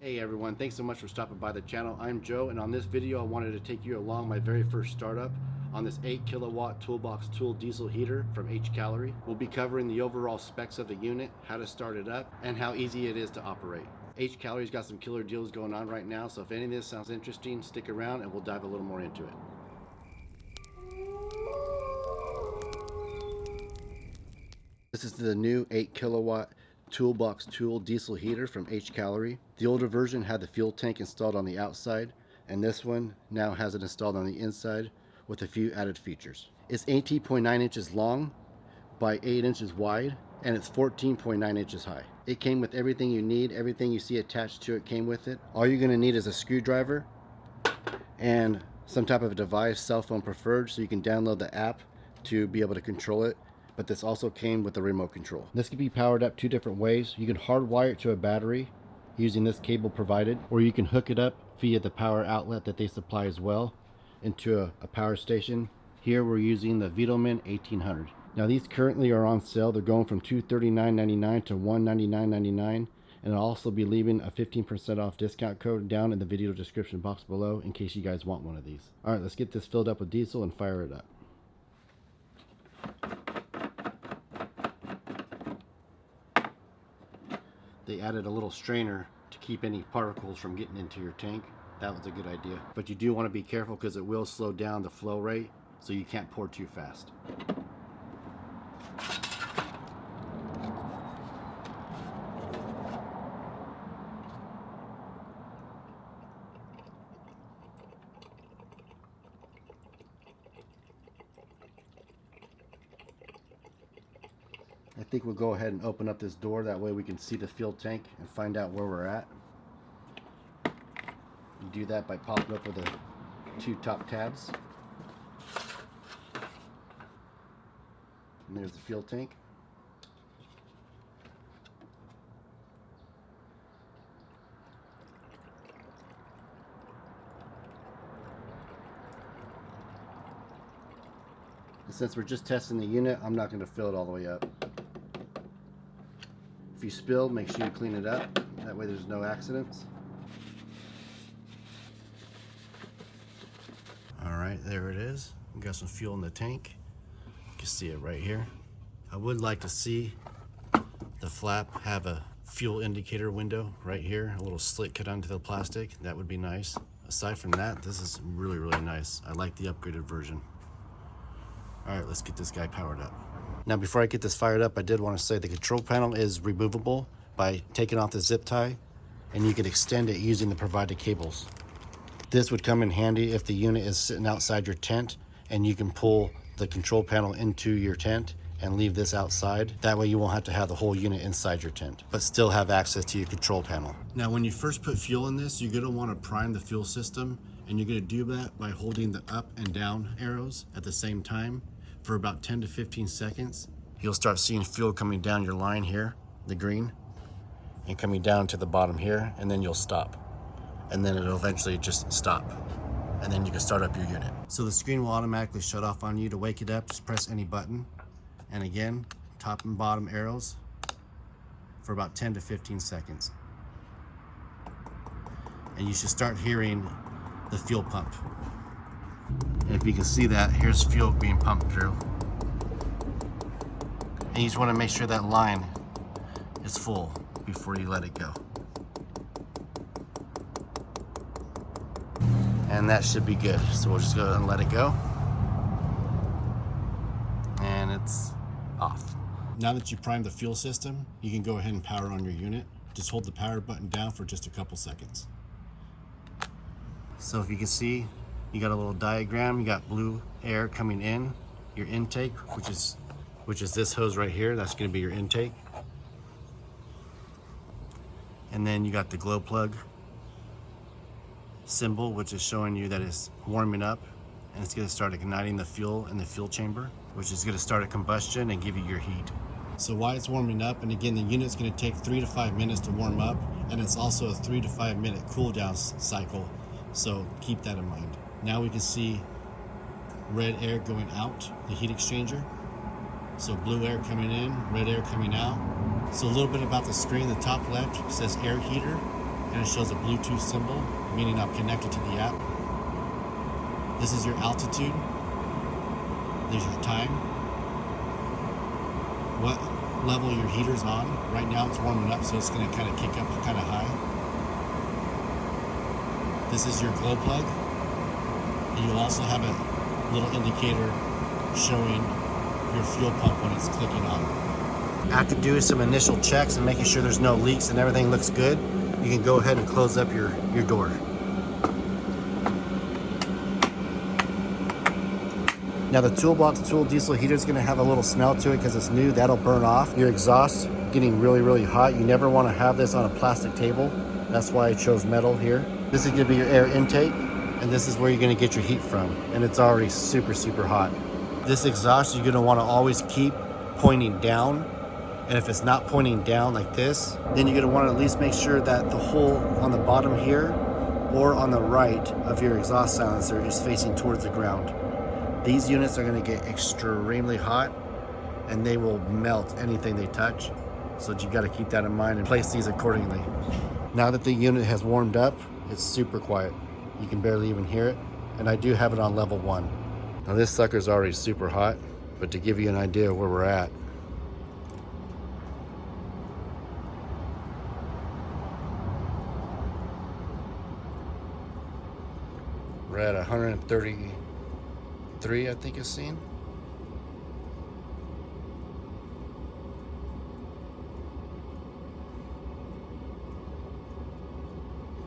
Hey everyone, thanks so much for stopping by the channel. I'm Joe, and on this video I wanted to take you along my very first startup on this 8 kilowatt toolbox tool diesel heater from Hcalory. We'll be covering the overall specs of the unit, how to start it up, and how easy it is to operate. Hcalory's got some killer deals going on right now, so if any of this sounds interesting, stick around and we'll dive a little more into it. This is the new 8 kilowatt toolbox tool diesel heater from Hcalory. The older version had the fuel tank installed on the outside, and this one now has it installed on the inside with a few added features. It's 18.9 inches long by 8 inches wide, and it's 14.9 inches high. It came with everything you need. Everything you see attached to it came with it. All you're going to need is a screwdriver and some type of a device, cell phone preferred, so you can download the app to be able to control it. But this also came with a remote control. This can be powered up two different ways. You can hardwire it to a battery using this cable provided, or you can hook it up via the power outlet that they supply as well into a power station. Here we're using the Vitomin 1800. Now these currently are on sale. They're going from $239.99 to $199.99, and I'll also be leaving a 15% off discount code down in the video description box below in case you guys want one of these. All right, let's get this filled up with diesel and fire it up. They added a little strainer to keep any particles from getting into your tank. That was a good idea. But you do want to be careful because it will slow down the flow rate, so you can't pour too fast. I think we'll go ahead and open up this door, that way we can see the fuel tank and find out where we're at. You do that by popping up with the two top tabs. And there's the fuel tank. And since we're just testing the unit, I'm not going to fill it all the way up. If you spill, make sure you clean it up. That way there's no accidents. Alright, there it is. We got some fuel in the tank. You can see it right here. I would like to see the flap have a fuel indicator window right here. A little slit cut onto the plastic. That would be nice. Aside from that, this is really, really nice. I like the upgraded version. Alright, let's get this guy powered up. Now before I get this fired up, I did want to say the control panel is removable by taking off the zip tie, and you can extend it using the provided cables. This would come in handy if the unit is sitting outside your tent and you can pull the control panel into your tent and leave this outside. That way you won't have to have the whole unit inside your tent, but still have access to your control panel. Now when you first put fuel in this, you're going to want to prime the fuel system, and you're going to do that by holding the up and down arrows at the same time for about 10 to 15 seconds. You'll start seeing fuel coming down your line here, the green, and coming down to the bottom here, and then you'll stop. And then it'll eventually just stop. And then you can start up your unit. So the screen will automatically shut off on you. To wake it up, just press any button. And again, top and bottom arrows for about 10 to 15 seconds. And you should start hearing the fuel pump. And if you can see that, here's fuel being pumped through. And you just want to make sure that line is full before you let it go. And that should be good. So we'll just go ahead and let it go. And it's off. Now that you primed the fuel system, you can go ahead and power on your unit. Just hold the power button down for just a couple seconds. So if you can see, you got a little diagram. You got blue air coming in, your intake, which is this hose right here. That's going to be your intake. And then you got the glow plug symbol, which is showing you that it's warming up, and it's going to start igniting the fuel in the fuel chamber, which is going to start a combustion and give you your heat. So while it's warming up, and again, the unit's going to take 3 to 5 minutes to warm up, and it's also a 3 to 5 minute cool down cycle. So keep that in mind. Now we can see red air going out, the heat exchanger. So blue air coming in, red air coming out. So a little bit about the screen, the top left says air heater, and it shows a Bluetooth symbol, meaning I'm connected to the app. This is your altitude. There's your time. What level your heater's on. Right now it's warming up, so it's going to kind of kick up kind of high. This is your glow plug. And you'll also have a little indicator showing your fuel pump when it's clicking on. After doing some initial checks and making sure there's no leaks and everything looks good, you can go ahead and close up your door. Now the Toolbox Tool diesel heater is going to have a little smell to it because it's new. That'll burn off. Your exhaust getting really, really hot. You never want to have this on a plastic table. That's why I chose metal here. This is going to be your air intake, and this is where you're going to get your heat from. And it's already super, super hot. This exhaust you're going to want to always keep pointing down. And if it's not pointing down like this, then you're going to want to at least make sure that the hole on the bottom here or on the right of your exhaust silencer is facing towards the ground. These units are going to get extremely hot and they will melt anything they touch. So you got to keep that in mind and place these accordingly. Now that the unit has warmed up, it's super quiet. You can barely even hear it. And I do have it on level 1. Now this sucker's already super hot, but to give you an idea of where we're at, we're at 133, I think it's seen.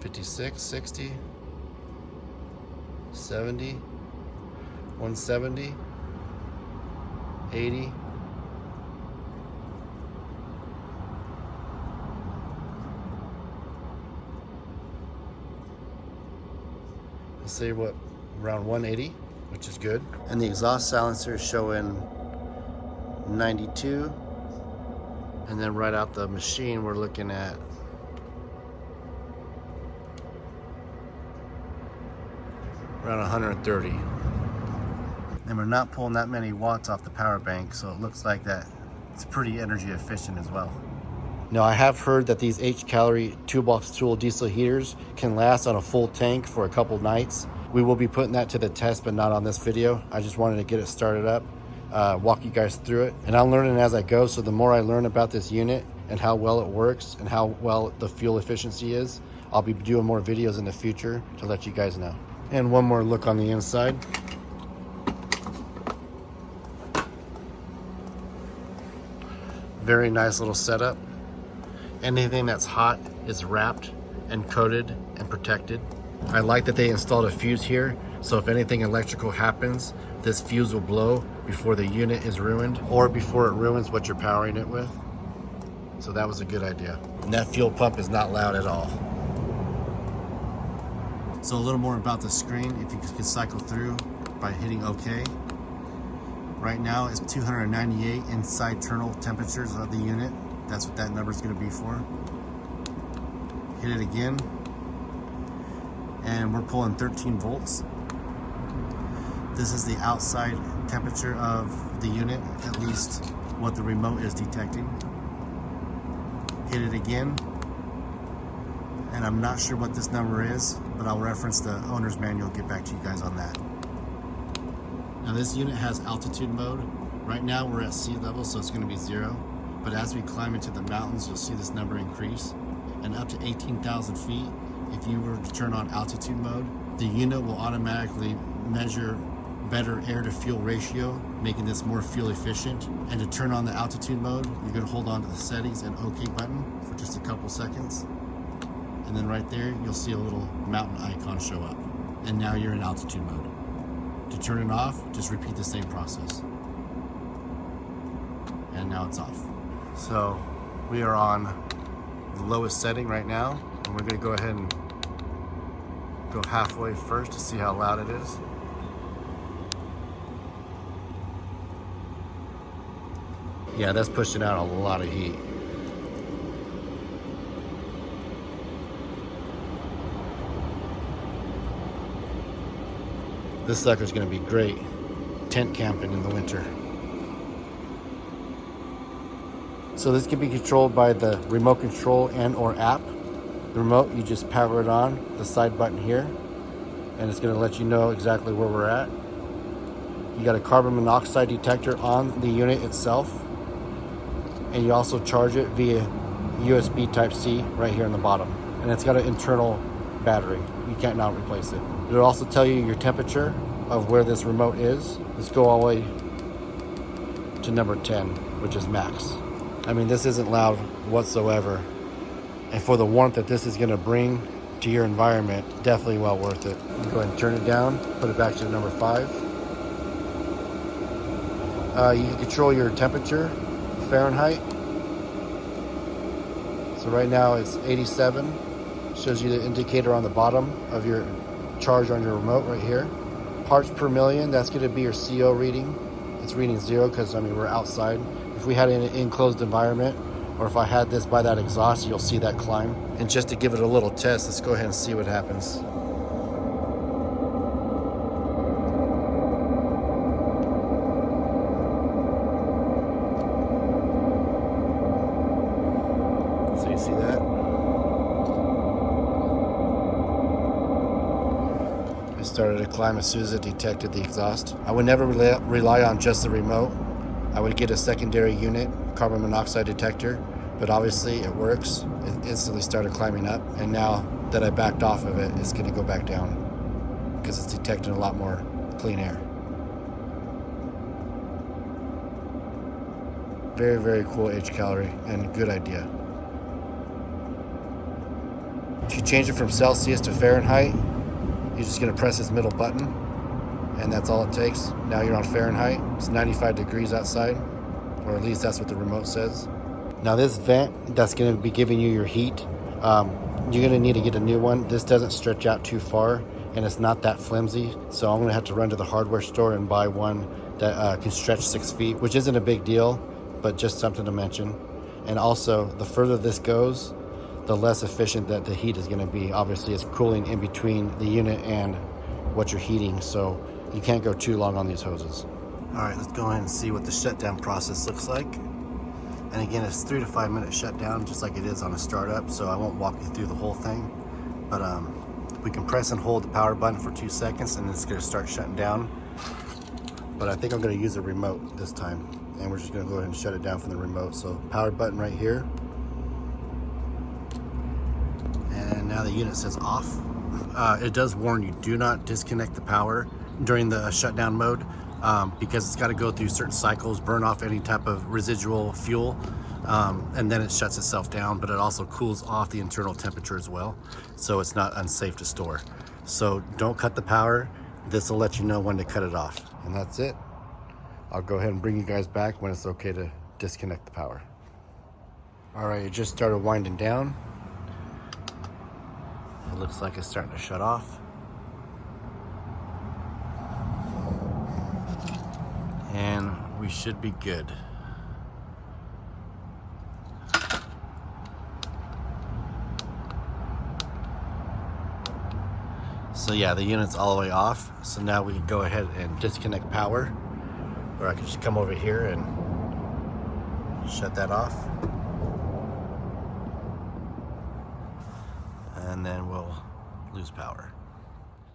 $56, $60, $70, $170, $80. Let's say what, around 180, which is good. And the exhaust silencer is showing 92. And then right out the machine, we're looking at around 130. And we're not pulling that many watts off the power bank, so it looks like that it's pretty energy efficient as well. Now I have heard that these Hcalory Toolbox Tool diesel heaters can last on a full tank for a couple nights. We will be putting that to the test, but not on this video. I just wanted to get it started up, walk you guys through it. And I'm learning as I go, so the more I learn about this unit and how well it works and how well the fuel efficiency is, I'll be doing more videos in the future to let you guys know. And one more look on the inside. Very nice little setup. Anything that's hot is wrapped and coated and protected. I like that they installed a fuse here, so if anything electrical happens, this fuse will blow before the unit is ruined or before it ruins what you're powering it with. So that was a good idea. And that fuel pump is not loud at all. So a little more about the screen, if you could cycle through by hitting OK. Right now it's 298 inside internal temperatures of the unit. That's what that number is going to be for. Hit it again. And we're pulling 13 volts. This is the outside temperature of the unit, at least what the remote is detecting. Hit it again. And I'm not sure what this number is, but I'll reference the owner's manual, get back to you guys on that. Now this unit has altitude mode. Right now we're at sea level, so it's going to be 0. But as we climb into the mountains, you'll see this number increase. And up to 18,000 feet, if you were to turn on altitude mode, the unit will automatically measure better air to fuel ratio, making this more fuel efficient. And to turn on the altitude mode, you're going to hold on to the settings and OK button for just a couple seconds. And then right there, you'll see a little mountain icon show up. And now you're in altitude mode. To turn it off, just repeat the same process. And now it's off. So we are on the lowest setting right now, and we're going to go ahead and go halfway first to see how loud it is. Yeah, that's pushing out a lot of heat. This sucker's going to be great tent camping in the winter. So this can be controlled by the remote control and or app. The remote, you just power it on, the side button here, and it's gonna let you know exactly where we're at. You got a carbon monoxide detector on the unit itself, and you also charge it via USB Type-C right here on the bottom. And it's got an internal battery. You can't now replace it. It'll also tell you your temperature of where this remote is. Let's go all the way to number 10, which is max. I mean, this isn't loud whatsoever. And for the warmth that this is gonna bring to your environment, definitely well worth it. You go ahead and turn it down, put it back to number 5. You can control your temperature, Fahrenheit. So right now it's 87. Shows you the indicator on the bottom of your charge on your remote right here. Parts per million, that's gonna be your CO reading. It's reading 0 because, I mean, we're outside. If we had an enclosed environment, or if I had this by that exhaust, you'll see that climb. And just to give it a little test, let's go ahead and see what happens. So you see that? It started to climb as soon as it detected the exhaust. I would never rely on just the remote. I would get a secondary unit, carbon monoxide detector, but obviously it works. It instantly started climbing up, and now that I backed off of it, it's gonna go back down because it's detecting a lot more clean air. Very, very cool Hcalory, and good idea. If you change it from Celsius to Fahrenheit, you're just gonna press this middle button, and that's all it takes. Now you're on Fahrenheit. It's 95 degrees outside, or at least that's what the remote says. Now this vent that's gonna be giving you your heat, you're gonna need to get a new one. This doesn't stretch out too far, and it's not that flimsy, so I'm gonna have to run to the hardware store and buy one that can stretch 6 feet, which isn't a big deal, but just something to mention. And also, the further this goes, the less efficient that the heat is gonna be. Obviously, it's cooling in between the unit and what you're heating, so you can't go too long on these hoses. All right, let's go ahead and see what the shutdown process looks like. And again, it's 3 to 5 minute shutdown, just like it is on a startup, so I won't walk you through the whole thing. But we can press and hold the power button for 2 seconds, and it's gonna start shutting down. But I think I'm gonna use a remote this time, and we're just gonna go ahead and shut it down from the remote. So power button right here. And now the unit says off. It does warn you, do not disconnect the power during the shutdown mode, because it's got to go through certain cycles, burn off any type of residual fuel, and then it shuts itself down, but it also cools off the internal temperature as well, so it's not unsafe to store. So don't cut the power. This will let you know when to cut it off. And that's it. I'll go ahead and bring you guys back when it's okay to disconnect the power. All right, it just started winding down. It looks like it's starting to shut off. And we should be good. So yeah, the unit's all the way off. So now we can go ahead and disconnect power, or I can just come over here and shut that off. And then we'll lose power.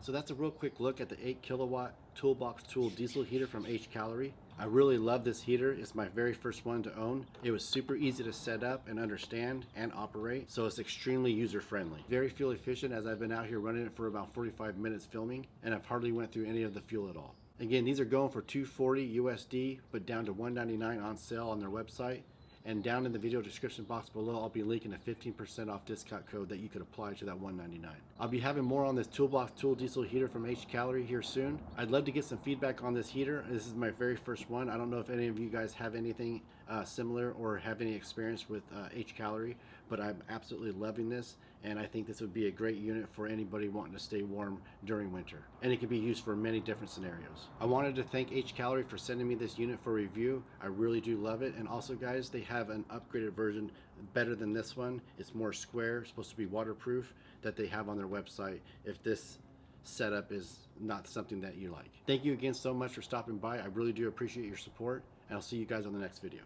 So that's a real quick look at the 8 kilowatt Toolbox tool diesel heater from Hcalory. I really love this heater. It's my very first one to own. It was super easy to set up and understand and operate, so it's extremely user friendly. Very fuel efficient, as I've been out here running it for about 45 minutes filming, and I've hardly went through any of the fuel at all. Again, these are going for $240 USD, but down to $199 on sale on their website. And down in the video description box below, I'll be linking a 15% off discount code that you could apply to that $199. I'll be having more on this Toolbox tool diesel heater from Hcalory here soon. I'd love to get some feedback on this heater. This is my very first one. I don't know if any of you guys have anything similar or have any experience with Hcalory, but I'm absolutely loving this, and I think this would be a great unit for anybody wanting to stay warm during winter. And it can be used for many different scenarios. I wanted to thank Hcalory for sending me this unit for review. I really do love it. And also, guys, they have an upgraded version better than this one. It's more square, supposed to be waterproof, that they have on their website if this setup is not something that you like. Thank you again so much for stopping by. I really do appreciate your support, and I'll see you guys on the next video.